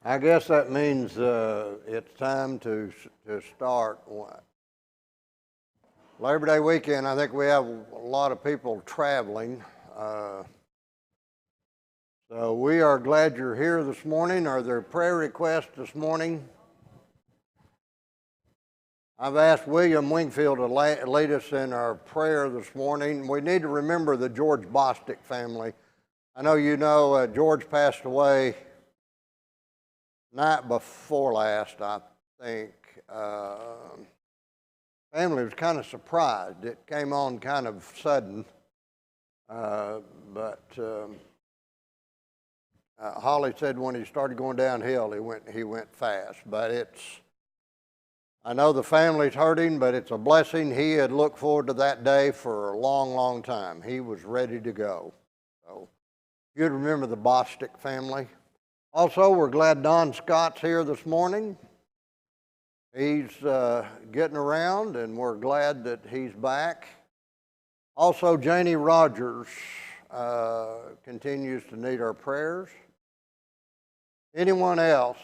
I guess that means it's time to start. Labor Day weekend, I think we have a lot of people traveling. So we are glad you're here this morning. Are there prayer requests this morning? I've asked William Wingfield to lead us in our prayer this morning. We need to remember the George Bostic family. I know you know George passed away night before last, I think. Family was kind of surprised. It came on kind of sudden, but Holly said when he started going downhill, he went fast. But I know the family's hurting, but it's a blessing. He had looked forward to that day for a long, long time. He was ready to go. So you'd remember the Bostic family. Also, we're glad Don Scott's here this morning. He's getting around, and we're glad that he's back. Also, Janie Rogers continues to need our prayers. Anyone else?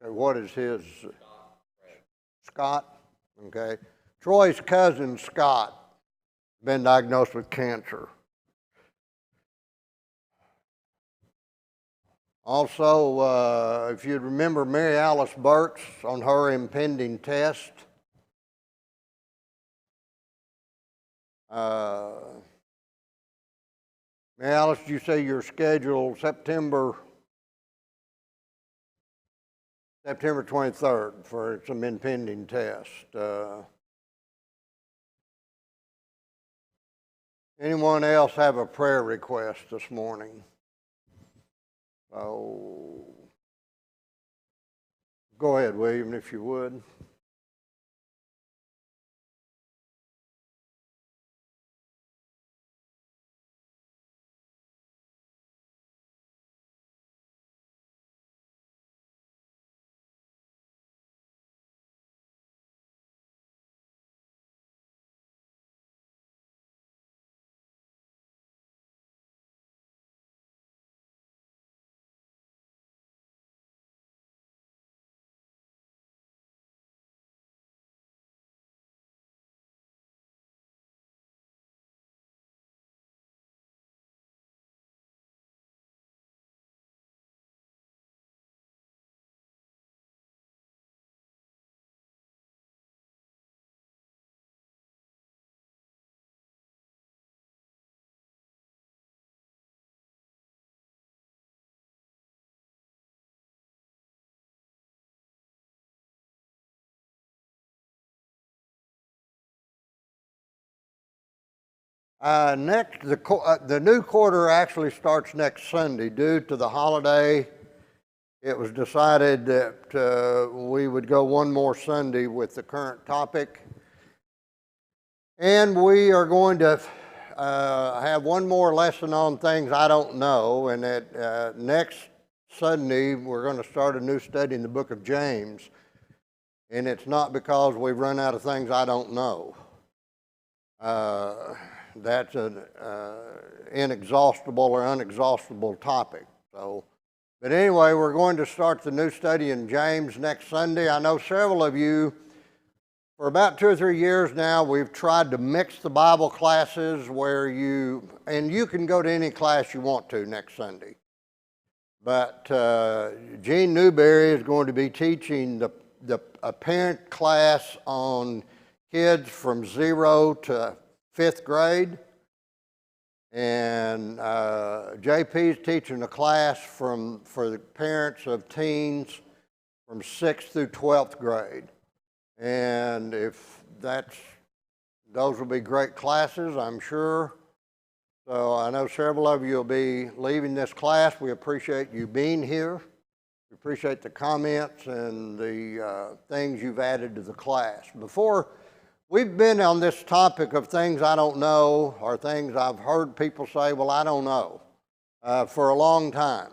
What is his? Scott? Okay. Troy's cousin, Scott, been diagnosed with cancer. Also, if you'd remember Mary Alice Burks on her impending test. Mary Alice, you say you're scheduled September 23rd for some impending test. Anyone else have a prayer request this morning? So, go ahead, William, if you would. The new quarter actually starts next Sunday. Due to the holiday, it was decided that we would go one more Sunday with the current topic. And we are going to have one more lesson on things I don't know. And that next Sunday, we're going to start a new study in the book of James. And it's not because we've run out of things I don't know. That's an inexhaustible or unexhaustible topic. But anyway, we're going to start the new study in James next Sunday. I know several of you, for about 2 or 3 years now, we've tried to mix the Bible classes where you can go to any class you want to next Sunday. But Gene Newberry is going to be teaching a parent class on kids from 0 to 5th grade, and JP is teaching a class for the parents of teens from 6th through 12th grade. And those will be great classes, I'm sure. So I know several of you will be leaving this class. We appreciate you being here. We appreciate the comments and the things you've added to the class. Before We've been on this topic of things I don't know or things I've heard people say, well, I don't know, for a long time.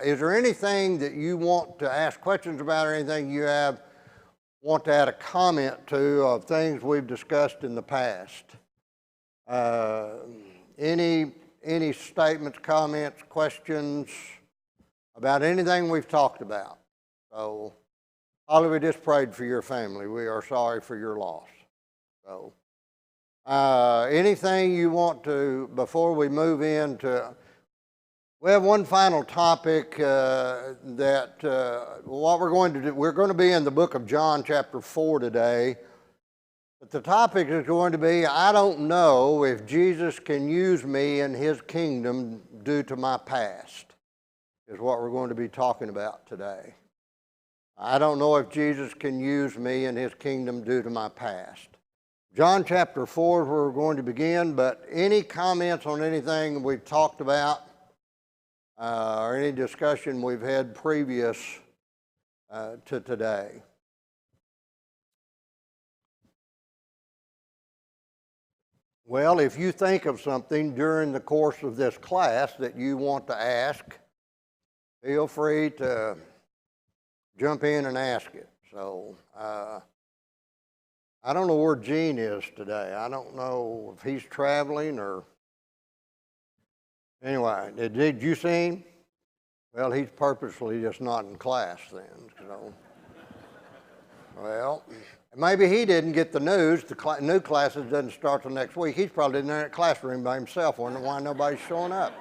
Is there anything that you want to ask questions about or anything you want to add a comment to of things we've discussed in the past? Any statements, comments, questions about anything we've talked about? So, Holly, we just prayed for your family. We are sorry for your loss. So, anything you want to, before we move into, we have one final topic what we're going to do. We're going to be in the book of John chapter 4 today. But the topic is going to be, I don't know if Jesus can use me in his kingdom due to my past, is what we're going to be talking about today. I don't know if Jesus can use me in his kingdom due to my past. John chapter 4 is where we're going to begin, but any comments on anything we've talked about or any discussion we've had previous to today? Well, if you think of something during the course of this class that you want to ask, feel free to jump in and ask it. So, I don't know where Gene is today. I don't know if he's traveling or... Anyway, did you see him? Well, he's purposely just not in class then. So, well... Maybe he didn't get the news. The new classes doesn't start till next week. He's probably in that classroom by himself, wondering why nobody's showing up.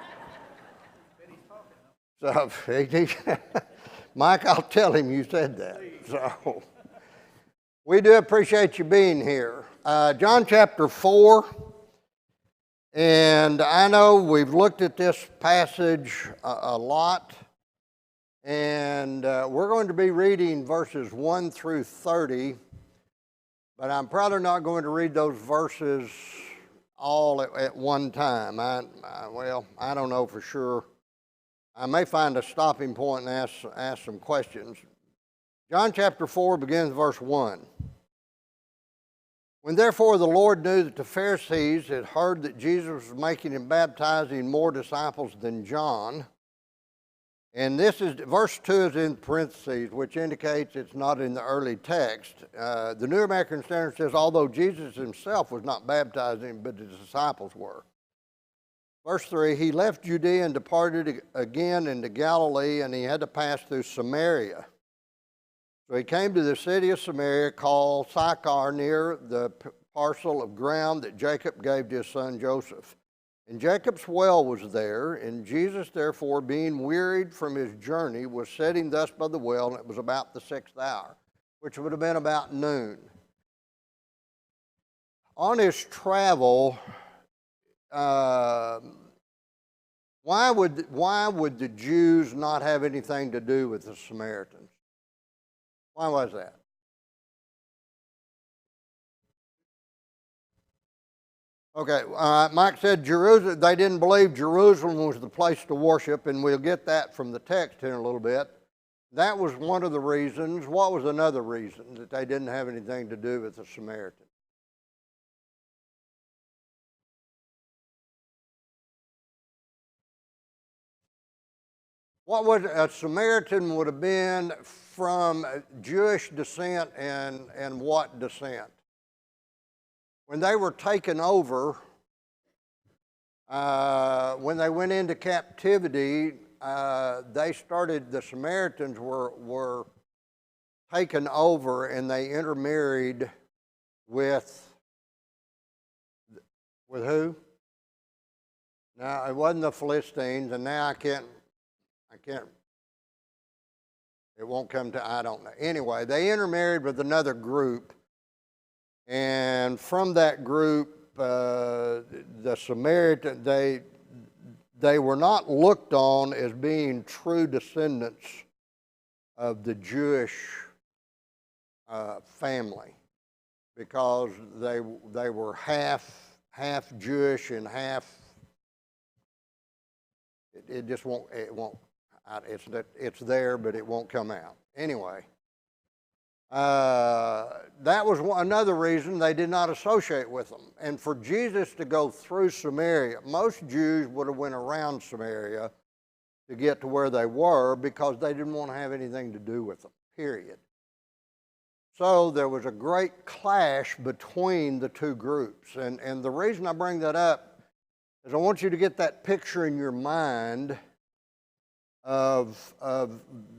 So, Mike, I'll tell him you said that. So, we do appreciate you being here. John chapter 4, and I know we've looked at this passage a lot, and we're going to be reading verses 1 through 30. But I'm probably not going to read those verses all at one time. Well, I don't know for sure. I may find a stopping point and ask some questions. John chapter 4 begins verse 1. When therefore the Lord knew that the Pharisees had heard that Jesus was making and baptizing more disciples than John, and this is, verse 2 is in parentheses, which indicates it's not in the early text. The New American Standard says, although Jesus himself was not baptizing, but the disciples were. Verse 3, he left Judea and departed again into Galilee, and he had to pass through Samaria. So he came to the city of Samaria called Sychar, near the parcel of ground that Jacob gave to his son Joseph. And Jacob's well was there, and Jesus, therefore, being wearied from his journey, was sitting thus by the well, and it was about the 6th hour, which would have been about noon. On his travel, why would the Jews not have anything to do with the Samaritans? Why was that? Okay, Mike said Jerusalem. They didn't believe Jerusalem was the place to worship, and we'll get that from the text here in a little bit. That was one of the reasons. What was another reason that they didn't have anything to do with the Samaritans? What was a Samaritan would have been from Jewish descent and what descent? When they were taken over, when they went into captivity, the Samaritans were taken over, and they intermarried with who? Now, it wasn't the Philistines, and now I can't, it won't come to, I don't know. Anyway, they intermarried with another group. And from that group, the Samaritan, they were not looked on as being true descendants of the Jewish family, because they were half Jewish and half. It just won't. It's there, but it won't come out anyway. That was another reason they did not associate with them. And for Jesus to go through Samaria, most Jews would have went around Samaria to get to where they were because they didn't want to have anything to do with them, period. So there was a great clash between the two groups. And the reason I bring that up is I want you to get that picture in your mind of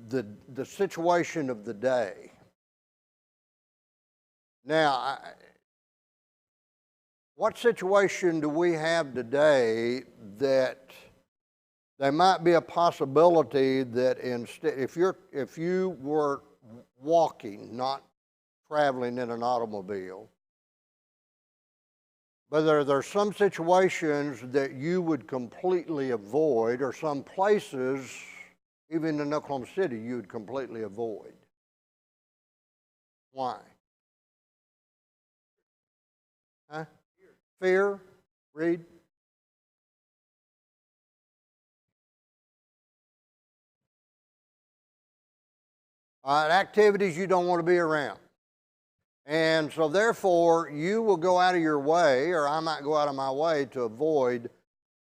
the situation of the day. Now, what situation do we have today that there might be a possibility that instead, if you were walking, not traveling in an automobile, but there are some situations that you would completely avoid, or some places, even in Oklahoma City, you would completely avoid. Why? Huh? Fear? Read. Activities you don't want to be around. And so therefore, you will go out of your way, or I might go out of my way to avoid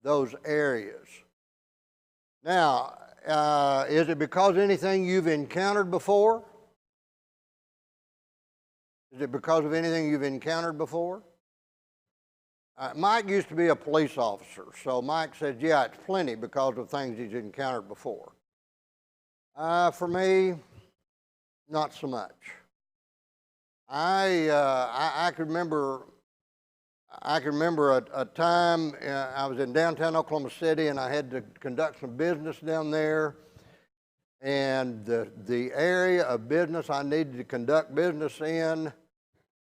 those areas. Now, is it because anything you've encountered before? Is it because of anything you've encountered before? Mike used to be a police officer, so Mike said, yeah, it's plenty because of things he's encountered before. For me, not so much. I can remember a time I was in downtown Oklahoma City and I had to conduct some business down there, and the area of business I needed to conduct business in,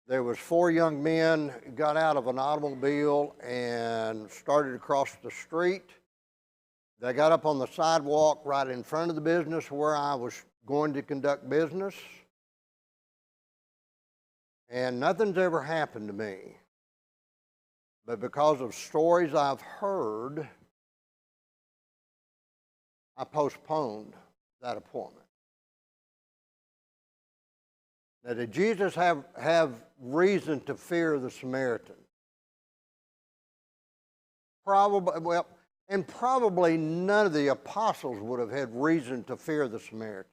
there was 4 young men got out of an automobile and started across the street. They got up on the sidewalk right in front of the business where I was going to conduct business. And nothing's ever happened to me. But because of stories I've heard, I postponed that appointment. Now, did Jesus have reason to fear the Samaritan? Probably, well, and probably none of the apostles would have had reason to fear the Samaritan.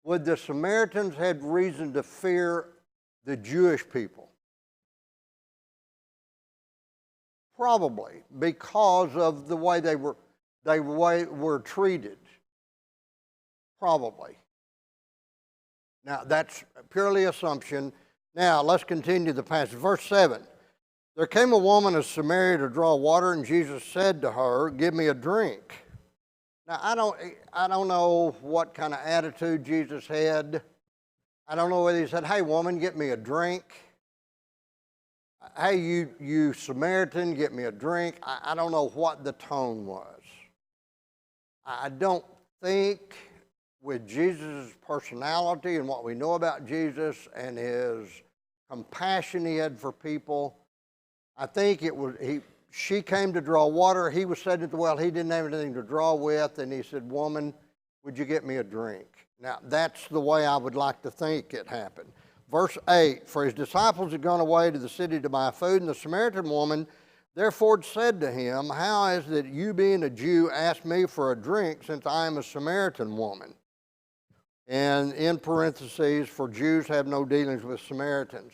Would the Samaritans had reason to fear the Jewish people? Probably, because of the way they were treated. Probably. Now, that's purely assumption. Now, let's continue the passage. Verse 7. There came a woman of Samaria to draw water, and Jesus said to her, give me a drink. Now, I don't know what kind of attitude Jesus had. I don't know whether he said, hey, woman, get me a drink. Hey, you Samaritan, get me a drink. I don't know what the tone was. I don't think, with Jesus' personality and what we know about Jesus and his compassion he had for people, I think it was, she came to draw water. He was sitting at the well. He didn't have anything to draw with, and he said, woman, would you get me a drink? Now, that's the way I would like to think it happened. Verse 8, for his disciples had gone away to the city to buy food, and the Samaritan woman therefore said to him, how is it that you, being a Jew, ask me for a drink, since I am a Samaritan woman? And in parentheses, for Jews have no dealings with Samaritans.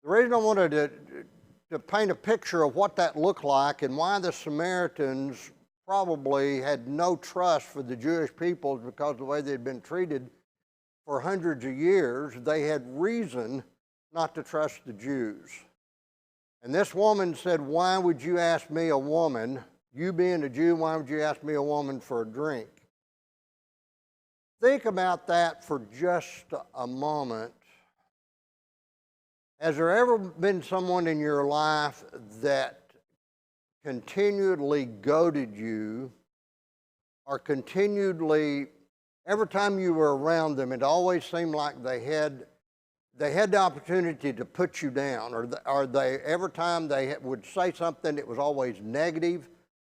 The reason I wanted to paint a picture of what that looked like and why the Samaritans probably had no trust for the Jewish people because of the way they'd been treated for hundreds of years, they had reason not to trust the Jews. And this woman said, why would you ask me, a woman, you being a Jew, why would you ask me, a woman, for a drink? Think about that for just a moment. Has there ever been someone in your life that continually goaded you, or continually, every time you were around them, it always seemed like they had the opportunity to put you down, or they every time they would say something, it was always negative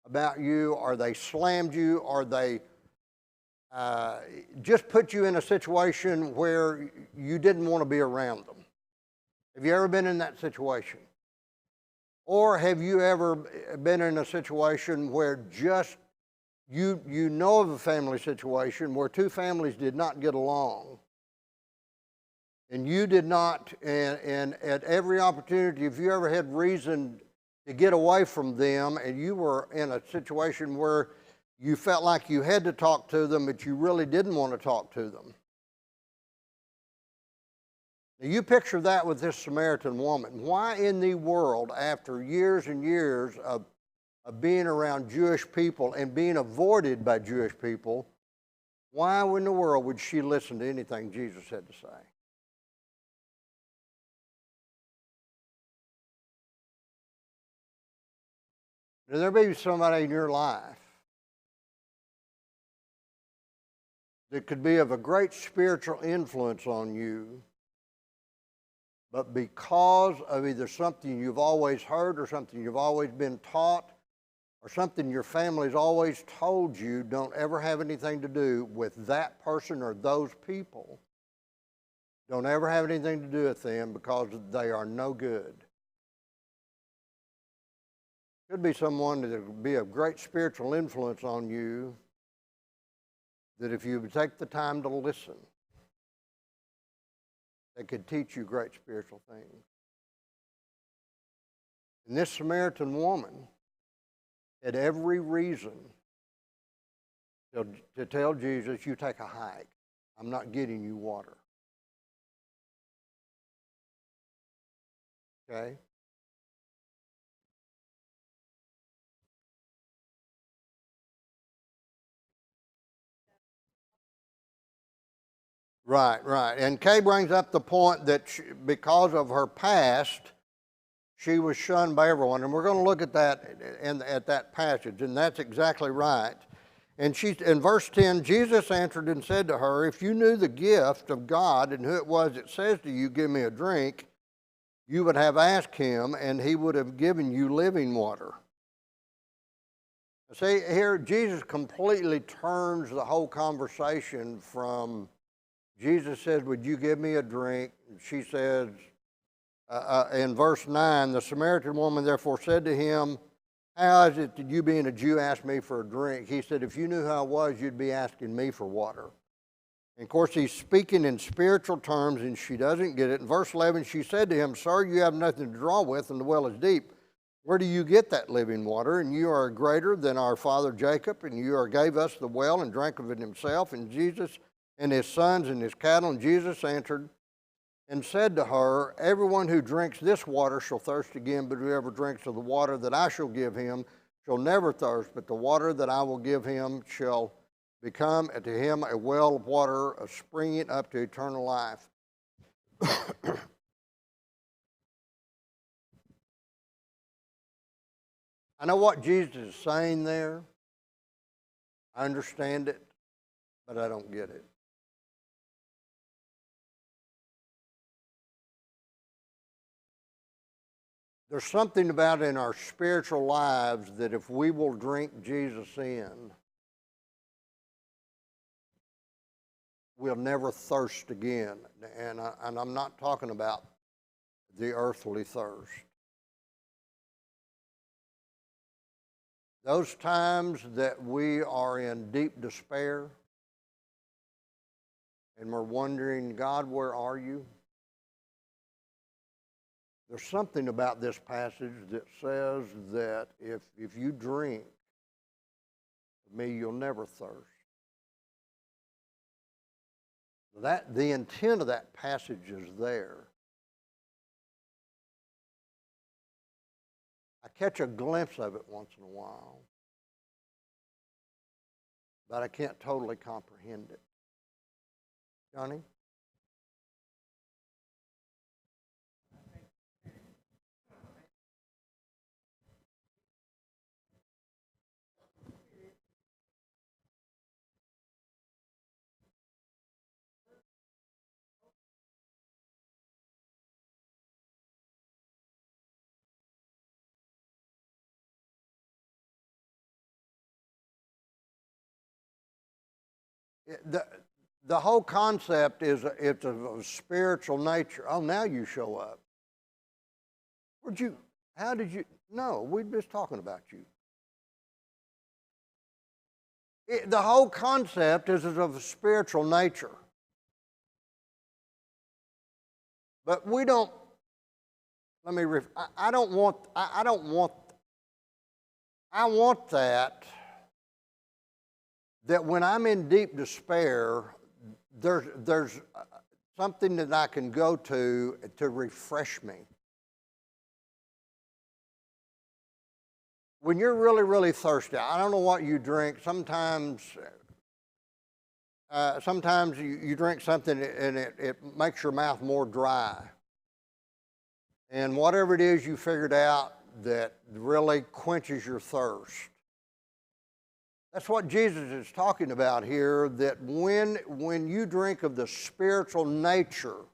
about you, or they slammed you, or they uh, just put you in a situation where you didn't want to be around them. Have you ever been in that situation? Or have you ever been in a situation where just you know of a family situation where two families did not get along, and you did not, and at every opportunity, if you ever had reason to get away from them, and you were in a situation where you felt like you had to talk to them, but you really didn't want to talk to them. Now you picture that with this Samaritan woman. Why in the world, after years and years of being around Jewish people and being avoided by Jewish people, why in the world would she listen to anything Jesus had to say? Now, there may be somebody in your life that could be of a great spiritual influence on you, but because of either something you've always heard or something you've always been taught or something your family's always told you, don't ever have anything to do with that person or those people. Don't ever have anything to do with them because they are no good. Could be someone that would be of great spiritual influence on you, that if you would take the time to listen, they could teach you great spiritual things. And this Samaritan woman had every reason to tell Jesus, you take a hike. I'm not getting you water. Okay? Right, right. And Kay brings up the point that because of her past, she was shunned by everyone. And we're going to look at that at that passage, and that's exactly right. And in verse 10, Jesus answered and said to her, if you knew the gift of God and who it was that says to you, give me a drink, you would have asked him, and he would have given you living water. See, here Jesus completely turns the whole conversation from, Jesus says, would you give me a drink? And she says, in verse 9, the Samaritan woman therefore said to him, how is it that you being a Jew ask me for a drink? He said, if you knew who I was, you'd be asking me for water. And of course, he's speaking in spiritual terms, and she doesn't get it. In verse 11, she said to him, sir, you have nothing to draw with, and the well is deep. Where do you get that living water? And you are greater than our father Jacob, and you gave us the well and drank of it himself, and Jesus and his sons and his cattle. And Jesus answered and said to her, everyone who drinks this water shall thirst again, but whoever drinks of the water that I shall give him shall never thirst, but the water that I will give him shall become to him a well of water, springing up to eternal life. I know what Jesus is saying there. I understand it, but I don't get it. There's something about in our spiritual lives that if we will drink Jesus in, we'll never thirst again. And I'm not talking about the earthly thirst. Those times that we are in deep despair and we're wondering, God, where are you? There's something about this passage that says that if you drink of me, you'll never thirst. The intent of that passage is there. I catch a glimpse of it once in a while, but I can't totally comprehend it. Johnny? The whole concept is it's of a spiritual nature. Oh, now you show up. How did you? No, we're just talking about you. The whole concept is of a spiritual nature. But we don't, I want that when I'm in deep despair, there's something that I can go to refresh me. When you're really, really thirsty, I don't know what you drink. Sometimes you drink something and it makes your mouth more dry. And whatever it is you figured out that really quenches your thirst. That's what Jesus is talking about here, that when you drink of the spiritual nature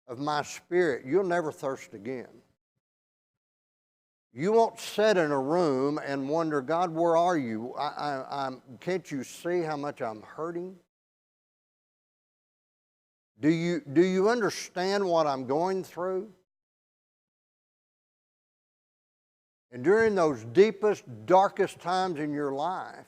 of my spirit, you'll never thirst again. You won't sit in a room and wonder, God, where are you? Can't you see how much I'm hurting? Do you understand what I'm going through? And during those deepest, darkest times in your life,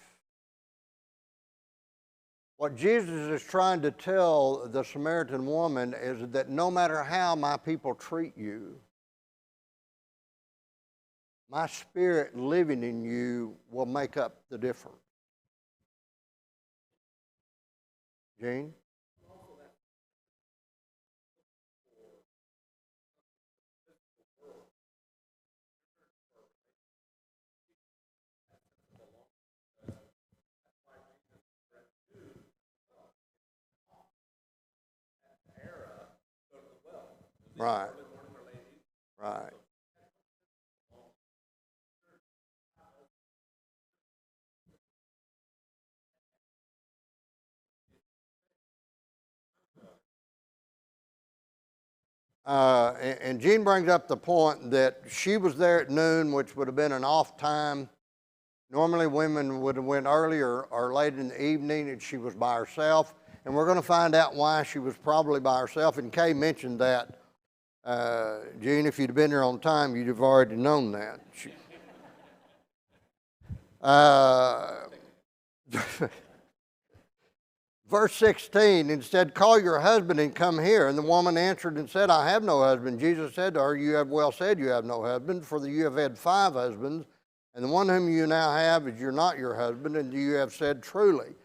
what Jesus is trying to tell the Samaritan woman is that no matter how my people treat you, my spirit living in you will make up the difference. Gene? Right. Right. And Jean brings up the point that she was there at noon, which would have been an off time. Normally women would have went early or late in the evening, and she was by herself. And we're going to find out why she was probably by herself. And Kay mentioned that. Jean, if you'd have been there on time, you'd have already known that. Verse 16, instead, call your husband and come here. And the woman answered and said, I have no husband. Jesus said to her, you have well said you have no husband, for you have had 5 husbands, and the one whom you now have is not your husband, and you have said truly.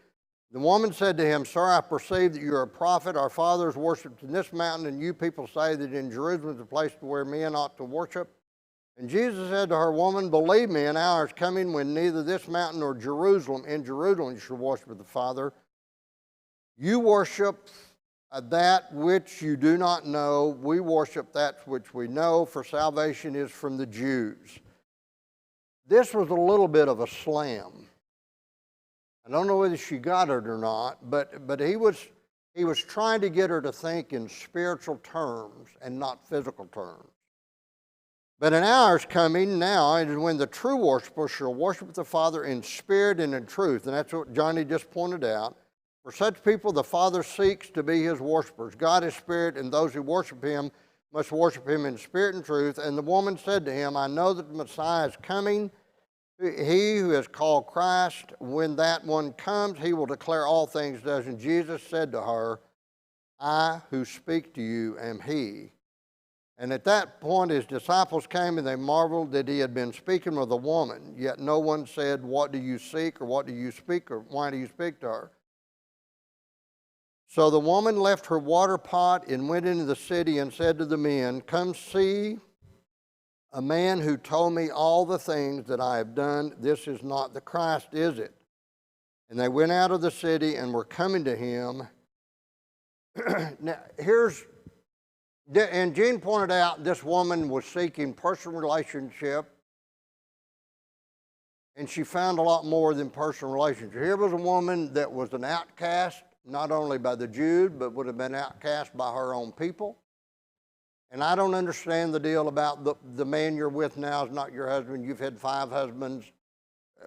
The woman said to him, Sir, I perceive that you are a prophet. Our fathers worshipped in this mountain, and you people say that in Jerusalem is a place where men ought to worship. And Jesus said to her, Woman, believe me, an hour is coming when neither this mountain nor Jerusalem you shall worship the Father. You worship that which you do not know. We worship that which we know, for salvation is from the Jews. This was a little bit of a slam. I don't know whether she got it or not, but he was trying to get her to think in spiritual terms and not physical terms. But an hour is coming now, and when the true worshiper shall worship the Father in spirit and in truth. And that's what Johnny just pointed out. For such people, the Father seeks to be his worshipers. God is spirit, and those who worship him must worship him in spirit and truth. And the woman said to him, I know that the Messiah is coming, he who is called Christ. When that one comes, he will declare all things to us. And Jesus said to her, I who speak to you am he. And at that point his disciples came, and they marveled that he had been speaking with a woman. Yet no one said, What do you seek, or what do you speak, or why do you speak to her? So the woman left her water pot and went into the city and said to the men, Come see a man who told me all the things that I have done. This is not the Christ, is it? And they went out of the city and were coming to him. Now, and Jean pointed out this woman was seeking personal relationship, and she found a lot more than personal relationship. Here was a woman that was an outcast, not only by the Jews, but would have been outcast by her own people. And I don't understand the deal about the man you're with now is not your husband. You've had 5 husbands.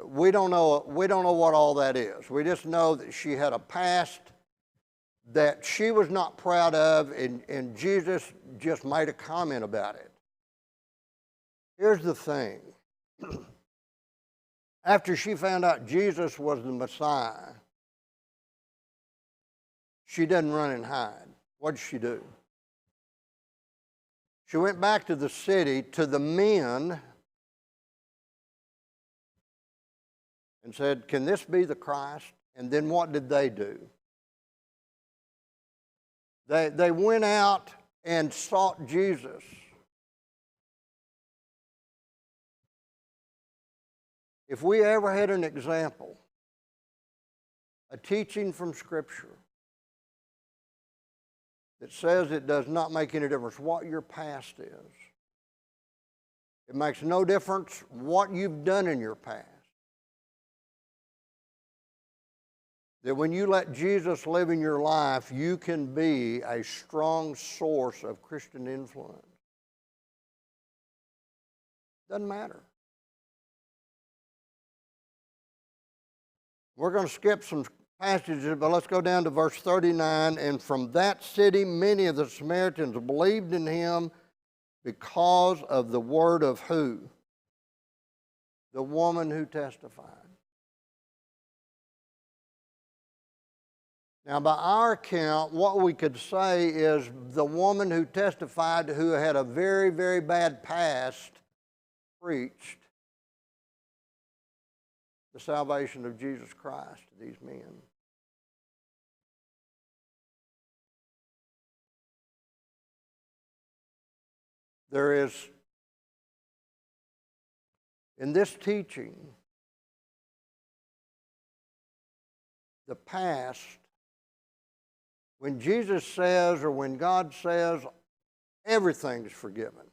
we don't know what all that is. We just know that she had a past that she was not proud of, and Jesus just made a comment about it. Here's the thing. After she found out Jesus was the Messiah, she didn't run and hide. What did she do? She went back to the city, to the men, and said, "Can this be the Christ?" And then what did they do? They went out and sought Jesus. If we ever had an example, a teaching from Scripture that says it does not make any difference what your past is, it makes no difference what you've done in your past, that when you let Jesus live in your life, you can be a strong source of Christian influence. Doesn't matter. We're going to skip some passages, but let's go down to verse 39. And from that city, many of the Samaritans believed in him because of the word of who? The woman who testified. Now, by our account, what we could say is the woman who testified, who had a very, very bad past, preached the salvation of Jesus Christ to these men. There is, in this teaching, the past, when Jesus says, or when God says, everything's forgiven,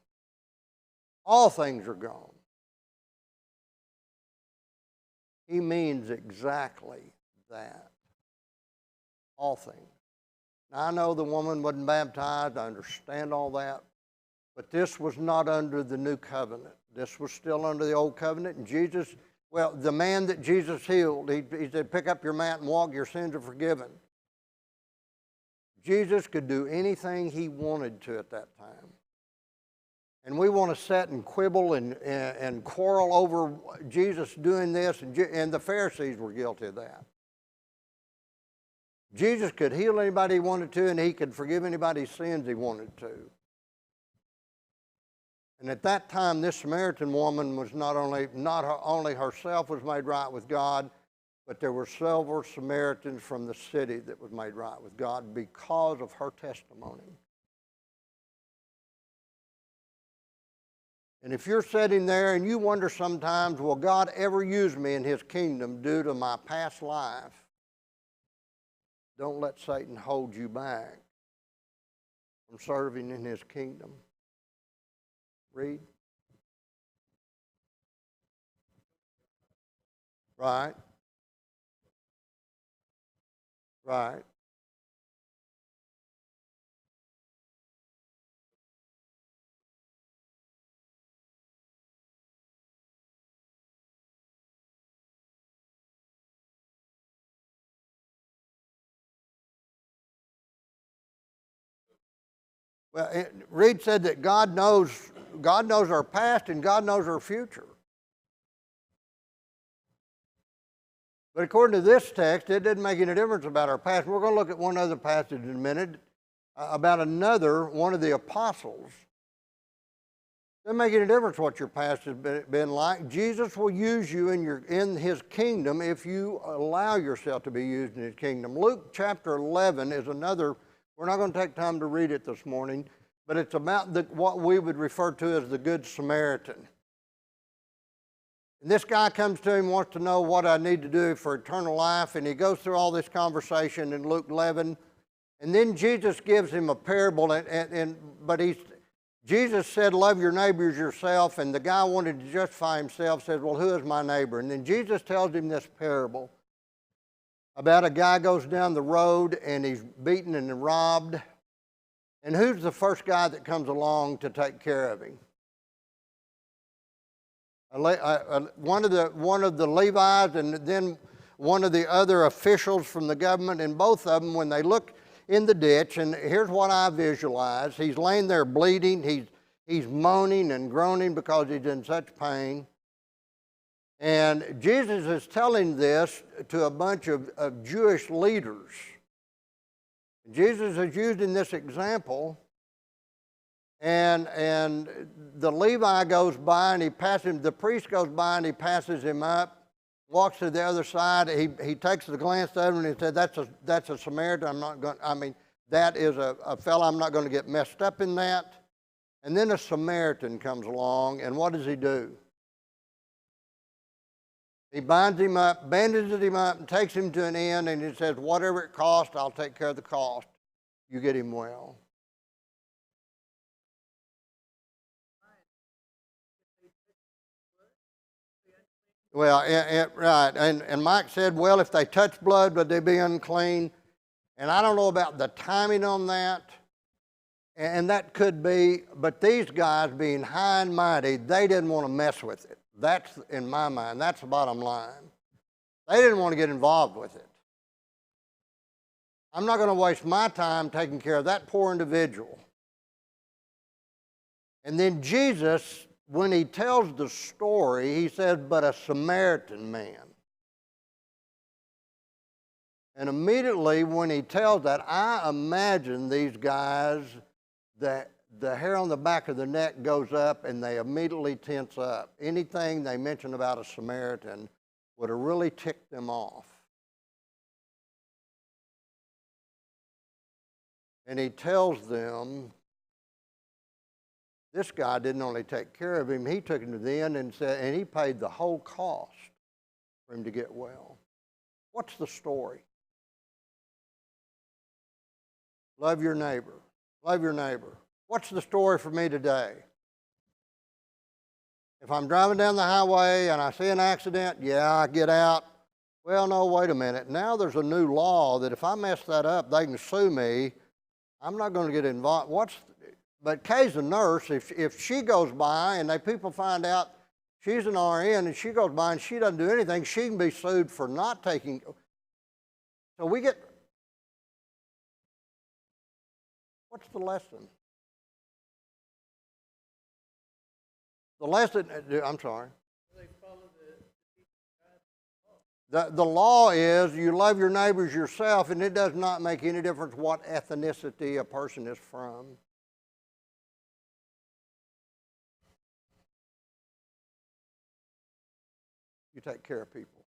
all things are gone, he means exactly that. All things. Now, I know the woman wasn't baptized. I understand all that. But this was not under the new covenant. This was still under the old covenant. And Jesus, well, the man that Jesus healed, he said, "Pick up your mat and walk, your sins are forgiven." Jesus could do anything he wanted to at that time. And we want to sit and quibble and quarrel over Jesus doing this, and the Pharisees were guilty of that. Jesus could heal anybody he wanted to, and he could forgive anybody's sins he wanted to. And at that time, this Samaritan woman was not only herself was made right with God, but there were several Samaritans from the city that was made right with God because of her testimony. And if you're sitting there and you wonder sometimes, will God ever use me in his kingdom due to my past life? Don't let Satan hold you back from serving in his kingdom. Read. Right. Right. Well, Reed said that God knows our past and God knows our future. But according to this text, it didn't make any difference about our past. We're going to look at one other passage in a minute about one of the apostles. It doesn't make any difference what your past has been like. Jesus will use you in his kingdom if you allow yourself to be used in his kingdom. Luke chapter 11 is another. We're not going to take time to read it this morning, but it's about what we would refer to as the Good Samaritan. And this guy comes to him, wants to know what I need to do for eternal life, and he goes through all this conversation in Luke 11. And then Jesus gives him a parable, Jesus said, "Love your neighbor as yourself," and the guy wanted to justify himself, said, "Well, who is my neighbor?" And then Jesus tells him this parable about a guy goes down the road and he's beaten and robbed. And who's the first guy that comes along to take care of him? one of the Levites and then one of the other officials from the government, and both of them, when they look in the ditch, and here's what I visualize. He's laying there bleeding. He's moaning and groaning because he's in such pain. And Jesus is telling this to a bunch of Jewish leaders. Jesus is using this example, and the Levi goes by and he passes him, the priest goes by and he passes him up, walks to the other side. He takes a glance at him and he said, that's a Samaritan. That is a fellow, I'm not going to get messed up in that. And then a Samaritan comes along, and what does he do? He binds him up, bandages him up, and takes him to an inn, and he says, whatever it costs, I'll take care of the cost. You get him well. Well, right, and Mike said, well, if they touch blood, would they be unclean? And I don't know about the timing on that, and that could be, but these guys being high and mighty, they didn't want to mess with it. That's, in my mind, that's the bottom line. They didn't want to get involved with it. I'm not going to waste my time taking care of that poor individual. And then Jesus, when he tells the story, he says, but a Samaritan man. And immediately when he tells that, I imagine these guys, that the hair on the back of the neck goes up and they immediately tense up. Anything they mention about a Samaritan would have really ticked them off. And he tells them, this guy didn't only take care of him, he took him to the inn and he paid the whole cost for him to get well. What's the story? Love your neighbor. Love your neighbor. What's the story for me today? If I'm driving down the highway and I see an accident, yeah, I get out. Well, no, wait a minute. Now there's a new law that if I mess that up, they can sue me. I'm not going to get involved. But Kay's a nurse. If she goes by and people find out she's an RN and she goes by and she doesn't do anything, she can be sued for not taking. So we get, what's the lesson? The lesson, I'm sorry. The law is you love your neighbors yourself, and it does not make any difference what ethnicity a person is from. You take care of people.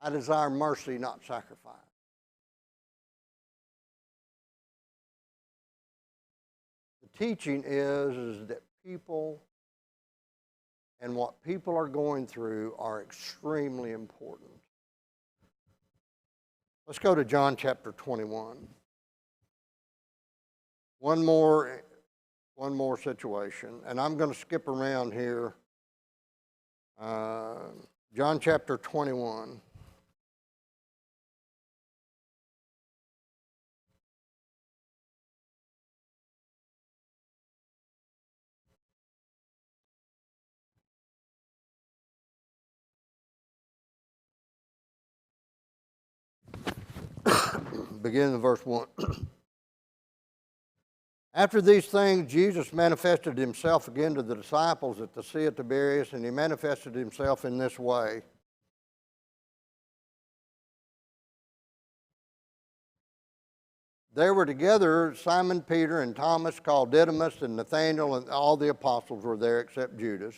I desire mercy, not sacrifice. The teaching is that people and what people are going through are extremely important. Let's go to John chapter 21. One more situation, and I'm going to skip around here. John chapter 21. Beginning in verse 1. After these things, Jesus manifested himself again to the disciples at the Sea of Tiberias, and he manifested himself in this way. There were together Simon Peter and Thomas called Didymus and Nathanael, and all the apostles were there except Judas.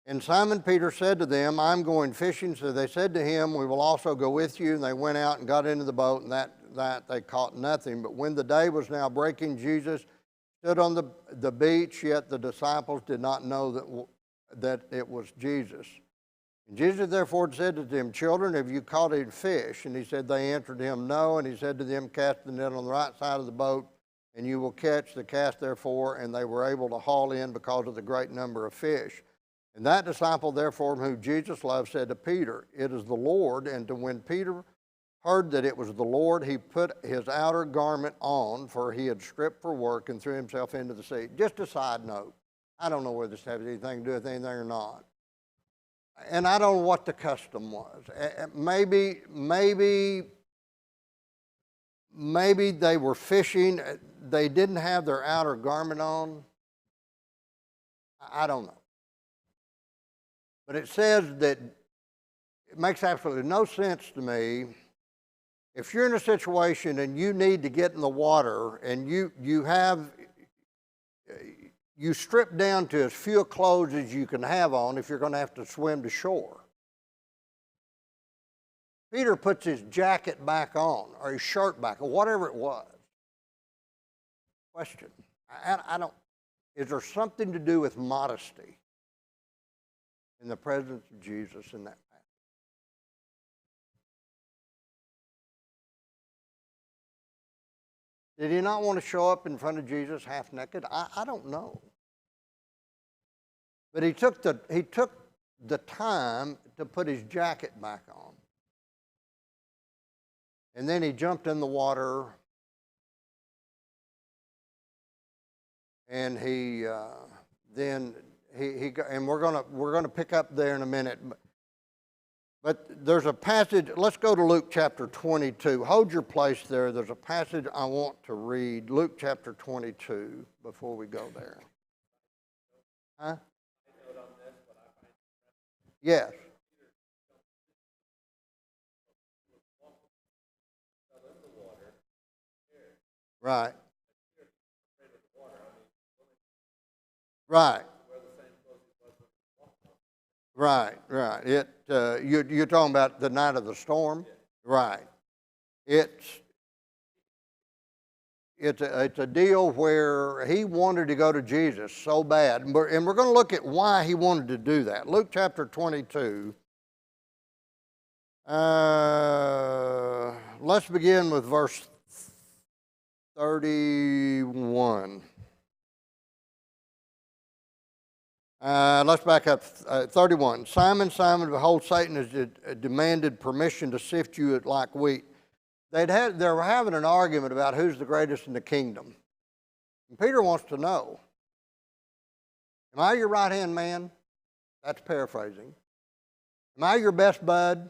And Simon Peter said to them, I'm going fishing. So they said to him, we will also go with you. And they went out and got into the boat, and that they caught nothing. But when the day was now breaking, Jesus stood on the beach, yet the disciples did not know that it was Jesus. And Jesus therefore said to them, children, have you caught any fish? And he said, they answered him, no. And he said to them, cast the net on the right side of the boat, and you will catch the cast therefore. And they were able to haul in because of the great number of fish. And that disciple, therefore, whom Jesus loved, said to Peter, it is the Lord. And when Peter heard that it was the Lord, he put his outer garment on, for he had stripped for work, and threw himself into the sea. Just a side note. I don't know whether this has anything to do with anything or not. And I don't know what the custom was. Maybe they were fishing. They didn't have their outer garment on. I don't know. But it says that it makes absolutely no sense to me. If you're in a situation and you need to get in the water and you strip down to as few clothes as you can have on if you're going to have to swim to shore. Peter puts his jacket back on, or his shirt back, or whatever it was. Question. I don't, is there something to do with modesty in the presence of Jesus in that passage? Did he not want to show up in front of Jesus half naked? I don't know. But he took the time to put his jacket back on. And then he jumped in the water, and and we're gonna pick up there in a minute. But there's a passage. Let's go to Luke chapter 22. Hold your place there. There's a passage I want to read. Luke chapter 22. Before we go there. Huh? Yes. Right. Right. Right. Right. You're talking about the night of the storm? Right. It's a deal where he wanted to go to Jesus so bad. And we're going to look at why he wanted to do that. Luke chapter 22. Let's begin with verse 31. Let's back up. 31. Simon, Simon, behold, Satan has demanded permission to sift you like wheat. They were having an argument about who's the greatest in the kingdom. And Peter wants to know, am I your right-hand man? That's paraphrasing. Am I your best bud?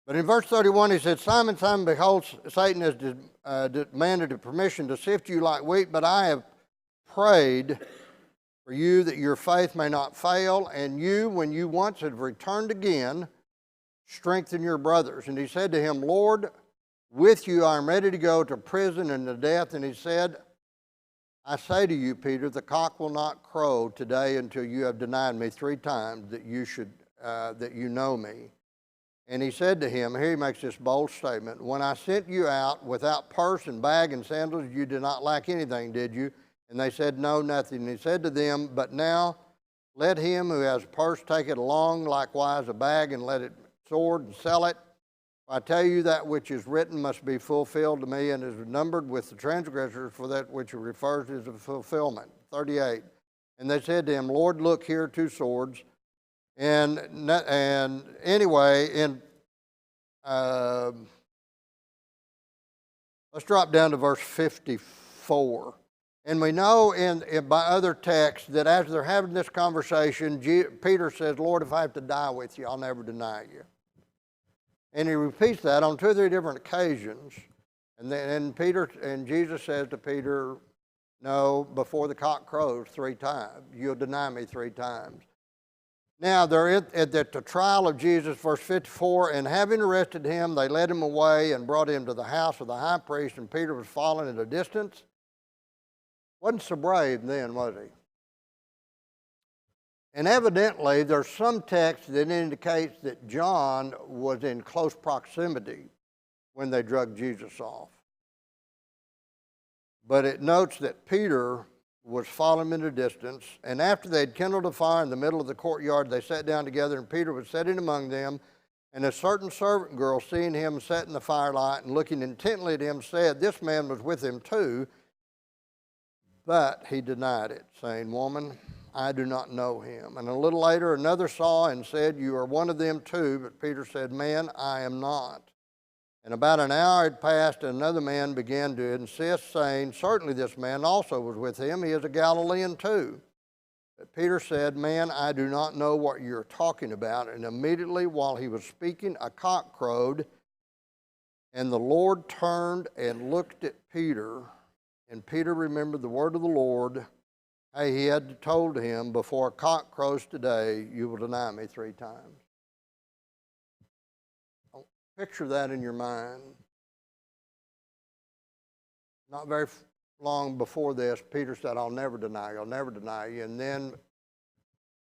But in verse 31 he said, Simon, Simon, behold, Satan has demanded permission to sift you like wheat, but I have prayed for you that your faith may not fail, and you, when you once have returned again, strengthen your brothers. And he said to him, Lord, with you I am ready to go to prison and to death. And he said, I say to you, Peter, the cock will not crow today until you have denied me 3 times that you know me. And he said to him, here he makes this bold statement, when I sent you out without purse and bag and sandals, you did not lack anything, did you? And they said, no, nothing. And he said to them, but now let him who has a purse take it along, likewise a bag, and let it sword and sell it. I tell you that which is written must be fulfilled to me, and is numbered with the transgressors for that which it refers to as a fulfillment. 38. And they said to him, Lord, look, here are 2 swords. And anyway, let's drop down to verse 54. And we know by other texts that as they're having this conversation, Peter says, Lord, if I have to die with you, I'll never deny you. And he repeats that on 2 or 3 different occasions. And Jesus says to Peter, no, before the cock crows 3 times, you'll deny me 3 times. Now, they're at the trial of Jesus, verse 54, and having arrested him, they led him away and brought him to the house of the high priest, and Peter was following at a distance. Wasn't so brave then, was he? And evidently, there's some text that indicates that John was in close proximity when they drug Jesus off. But it notes that Peter was following in a distance, and after they had kindled a fire in the middle of the courtyard, they sat down together, and Peter was sitting among them. And a certain servant girl, seeing him set in the firelight and looking intently at him, said, this man was with him too. But he denied it, saying, woman, I do not know him. And a little later another saw and said, you are one of them too. But Peter said, man, I am not. And about an hour had passed, and another man began to insist, saying, certainly this man also was with him. He is a Galilean too. But Peter said, man, I do not know what you're talking about. And immediately while he was speaking, a cock crowed, and the Lord turned and looked at Peter, and Peter remembered the word of the Lord. Hey, he had told him, before a cock crows today, you will deny me 3 times. Picture that in your mind. Not very long before this, Peter said, I'll never deny you, I'll never deny you. And then